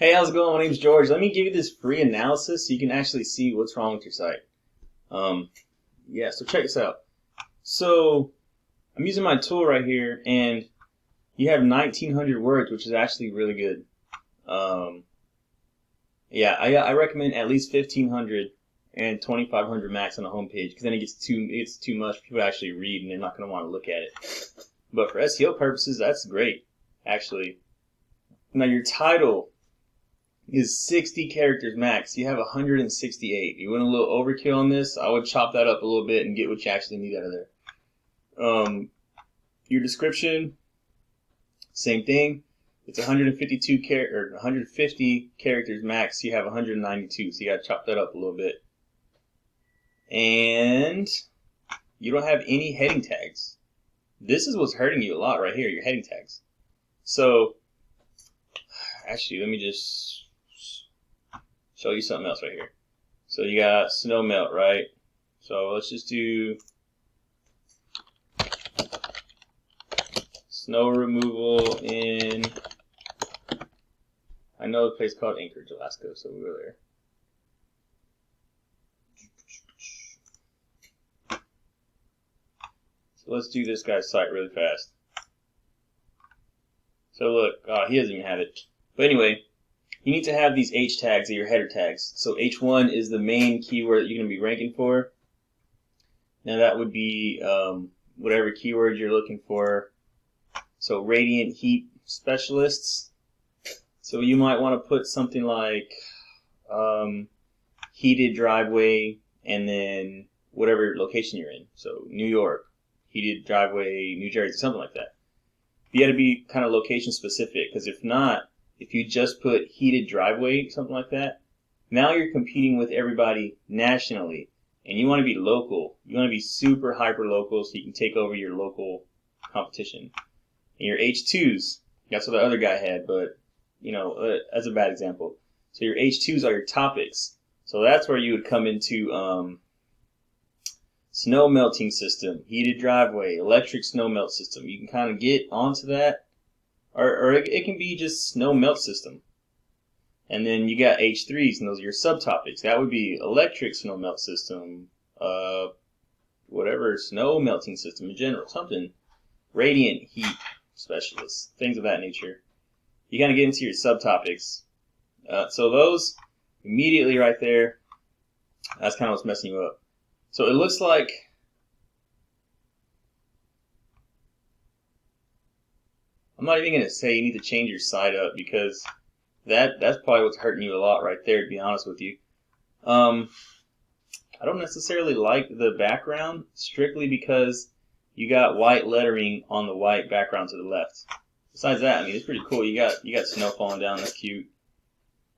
Hey, how's it going? My name's George. Let me give you this free analysis so you can actually see what's wrong with your site. Um, so check this out. So I'm using my tool right here, and you have 1,900 words, which is actually really good. I recommend at least 1,500 and 2,500 max on the homepage, because then it gets too much for people to actually read, and they're not going to want to look at it. But for SEO purposes, that's great, actually. Now your title is 60 characters max. You have 168. You want a little overkill on this? I would chop that up a little bit and get what you actually need out of there. Your description, same thing. It's 150 characters max. You have 192, so you got to chop that up a little bit. And you don't have any heading tags. This is what's hurting you a lot right here, your heading tags. So, actually, let me just show you something else right here. So you got snow melt, right? So let's just do snow removal in, I know a place called Anchorage, Alaska, so we were there. So let's do this guy's site really fast. So look, he doesn't even have it. But anyway, you need to have these H tags are your header tags. So H1 is the main keyword that you're going to be ranking for. Now that would be whatever keyword you're looking for. So radiant heat specialists. So you might want to put something like heated driveway and then whatever location you're in. So New York, heated driveway, New Jersey, something like that. You got to be kind of location specific, because if not, if you just put heated driveway, something like that, now you're competing with everybody nationally, and you want to be local. You want to be super hyper local so you can take over your local competition. And your H2s, that's what the other guy had, but that's a bad example. So your H2s are your topics. So that's where you would come into snow melting system, heated driveway, electric snow melt system. You can kind of get onto that. Or it can be just snow melt system. And then you got H3s, and those are your subtopics. That would be electric snow melt system, whatever, snow melting system in general, something. Radiant heat specialists, things of that nature. You kind of get into your subtopics. So those, immediately right there, that's kind of what's messing you up. So it looks like I'm not even going to say you need to change your site up, because that's probably what's hurting you a lot right there, to be honest with you. I don't necessarily like the background, strictly because you got white lettering on the white background to the left. Besides that, I mean, it's pretty cool. You got snow falling down. That's cute.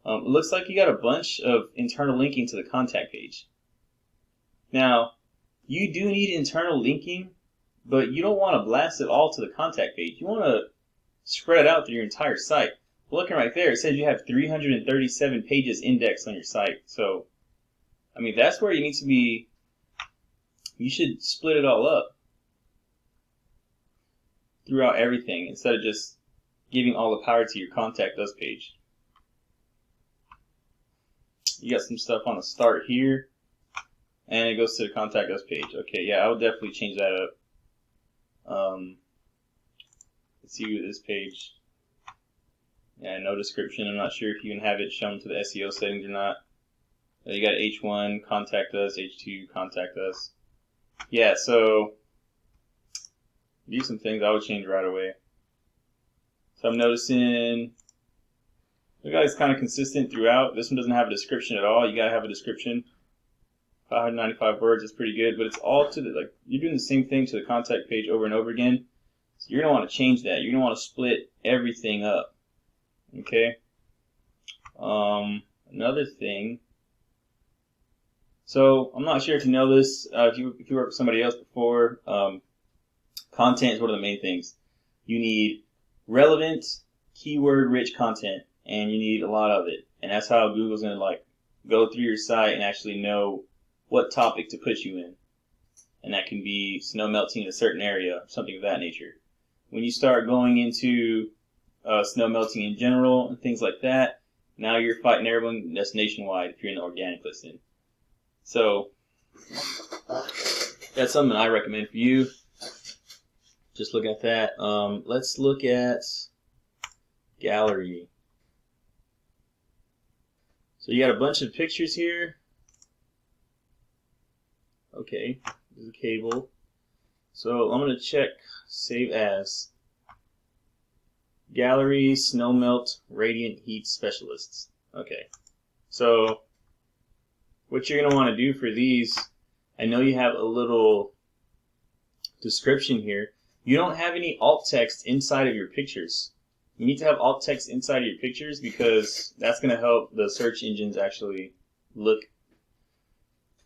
It looks like you got a bunch of internal linking to the contact page. Now, you do need internal linking, but you don't want to blast it all to the contact page. You want to spread it out through your entire site. Looking right there, it says you have 337 pages indexed on your site. So, I mean, that's where you need to be. You should split it all up throughout everything, instead of just giving all the power to your Contact Us page. You got some stuff on the start here, and it goes to the Contact Us page. Okay, yeah, I would definitely change that up. Let's see this page. Yeah, no description. I'm not sure if you can have it shown to the SEO settings or not. You got H1, Contact Us, H2, Contact Us. Yeah, so these are some things I would change right away. So I'm noticing the guy's kind of consistent throughout. This one doesn't have a description at all. You gotta have a description. 595 words is pretty good, but it's all to the, you're doing the same thing to the contact page over and over again. So you're gonna want to change that. You're gonna want to split everything up. Okay. Another thing. So I'm not sure if you know this. If you worked with somebody else before, content is one of the main things. You need relevant, keyword-rich content, and you need a lot of it. And that's how Google's gonna go through your site and actually know what topic to put you in. And that can be snow melting in a certain area, something of that nature. When you start going into snow melting in general and things like that, Now you're fighting everyone that's nationwide if you're in the organic listing. So that's something I recommend for you. Just look at that. Let's look at gallery. So you got a bunch of pictures here. Okay, there's a cable. So I'm going to check save as. Gallery Snowmelt Radiant Heat Specialists. Okay, so what you're going to want to do for these, I know you have a little description here. You don't have any alt text inside of your pictures. You need to have alt text inside of your pictures because that's going to help the search engines actually look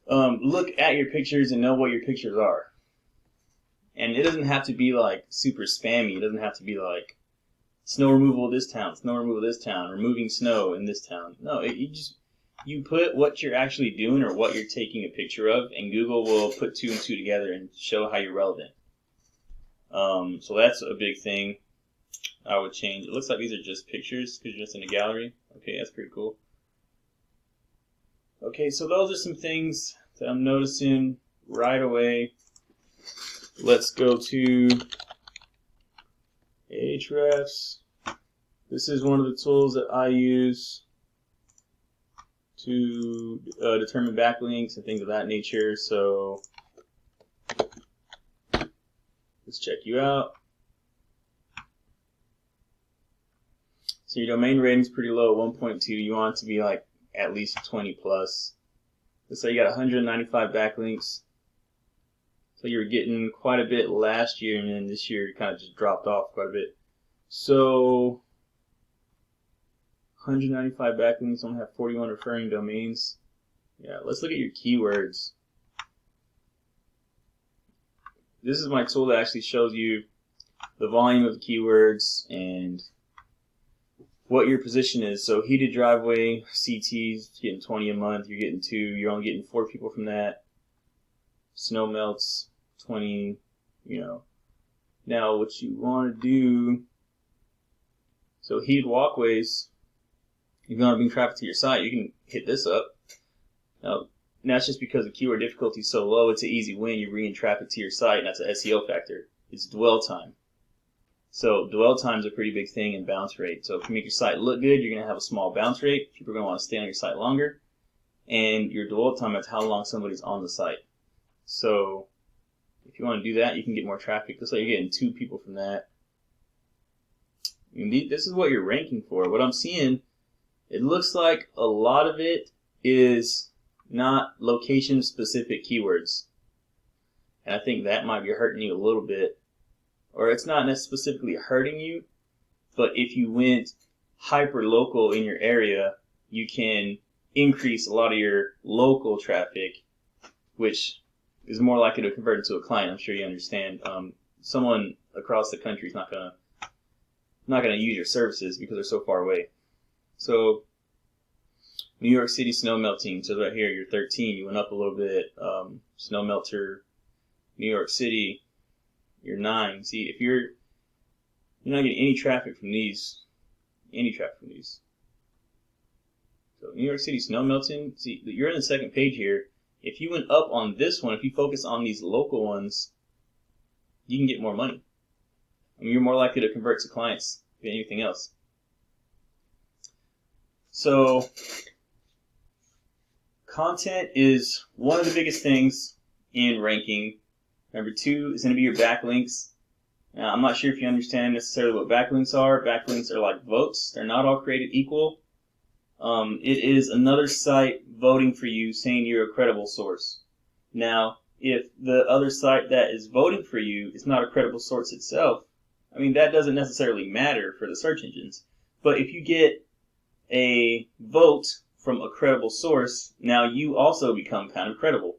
at your pictures and know what your pictures are. And it doesn't have to be like super spammy. It doesn't have to be like snow removal this town, snow removal this town, removing snow in this town. No, you put what you're actually doing or what you're taking a picture of, and Google will put 2 and 2 together and show how you're relevant. So that's a big thing I would change. It looks like these are just pictures because you're just in a gallery. Okay, that's pretty cool. Okay, so those are some things that I'm noticing right away. Let's go to Ahrefs. This is one of the tools that I use to determine backlinks and things of that nature. So let's check you out. So your domain rating is pretty low, 1.2. You want it to be like at least 20 plus. Let's say you got 195 backlinks. So you were getting quite a bit last year, and then this year it kind of just dropped off quite a bit. So 195 backlinks, only have 41 referring domains. Yeah, let's look at your keywords. This is my tool that actually shows you the volume of the keywords and what your position is. So heated driveway, CTs, getting 20 a month, you're getting 2, you're only getting 4 people from that. Snow melts, 20, you know. Now what you want to do, so heated walkways, if you want to bring traffic to your site, you can hit this up. Now that's just because the keyword difficulty is so low, it's an easy win. You're bringing traffic to your site, and that's an SEO factor. It's dwell time. So dwell time is a pretty big thing in bounce rate. So if you make your site look good, you're going to have a small bounce rate. People are going to want to stay on your site longer. And your dwell time is how long somebody's on the site. So if you want to do that, you can get more traffic. Looks like you're getting 2 people from that. And this is what you're ranking for. What I'm seeing, it looks like a lot of it is not location-specific keywords. And I think that might be hurting you a little bit. Or it's not specifically hurting you, but if you went hyper-local in your area, you can increase a lot of your local traffic, which is more likely to convert into a client. I'm sure you understand. Someone across the country is not gonna use your services because they're so far away. So New York City snow melting. So right here, you're 13. You went up a little bit. Snow melter, New York City. You're 9. See, if you're not getting any traffic from these, So New York City snow melting. See, you're in the second page here. If you went up on this one, if you focus on these local ones, you can get more money. I mean, you're more likely to convert to clients than anything else. So content is one of the biggest things in ranking. Number 2 is going to be your backlinks. Now, I'm not sure if you understand necessarily what backlinks are. Backlinks are like votes. They're not all created equal. It is another site voting for you, saying you're a credible source. Now, if the other site that is voting for you is not a credible source itself, I mean, that doesn't necessarily matter for the search engines. But if you get a vote from a credible source, now you also become kind of credible.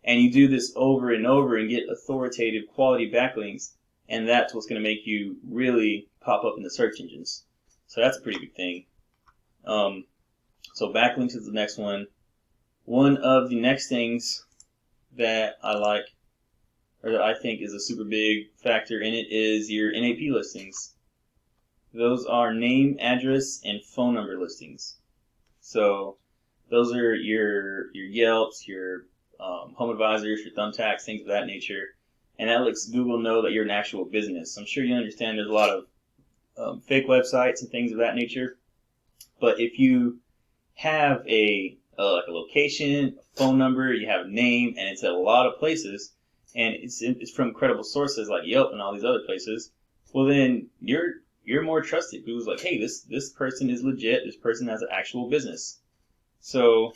And you do this over and over and get authoritative quality backlinks, and that's what's going to make you really pop up in the search engines. So that's a pretty big thing. So backlinks is the next one. One of the next things that I like, or that I think is a super big factor in it, is your NAP listings. Those are name, address, and phone number listings. So those are your Yelps, your Home Advisors, your Thumbtacks, things of that nature. And that lets Google know that you're an actual business. I'm sure you understand there's a lot of fake websites and things of that nature. But if you have like a location, a phone number, you have a name, and it's at a lot of places, and it's from credible sources like Yelp and all these other places, well then you're more trusted. Google's like, hey, this person is legit. This person has an actual business. So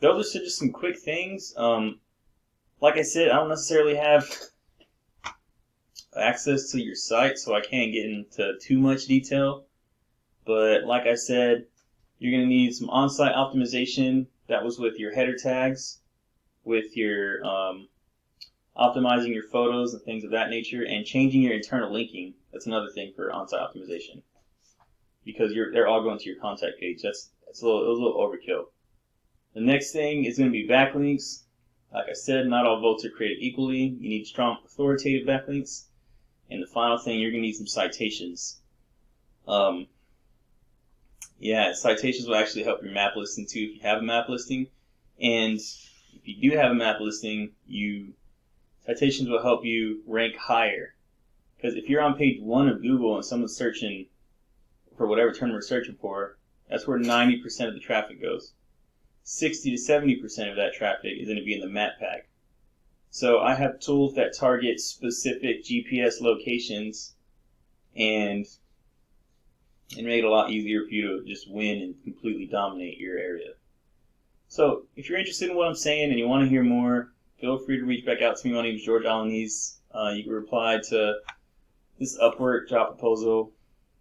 those are just some quick things. Like I said, I don't necessarily have access to your site, so I can't get into too much detail. But like I said, you're going to need some on-site optimization. That was with your header tags, with your optimizing your photos and things of that nature, and changing your internal linking. That's another thing for on-site optimization, because they're all going to your contact page. That's a little overkill. The next thing is going to be backlinks. Like I said, not all votes are created equally. You need strong, authoritative backlinks. And the final thing, you're going to need some citations. Yeah, citations will actually help your map listing too if you have a map listing. And if you do have a map listing, citations will help you rank higher. Because if you're on page 1 of Google and someone's searching for whatever term we're searching for, that's where 90% of the traffic goes. 60 to 70% of that traffic is going to be in the map pack. So I have tools that target specific GPS locations and make it a lot easier for you to just win and completely dominate your area. So if you're interested in what I'm saying and you want to hear more, feel free to reach back out to me. My name is George Alaniz. You can reply to this Upwork job proposal.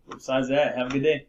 Besides that, have a good day.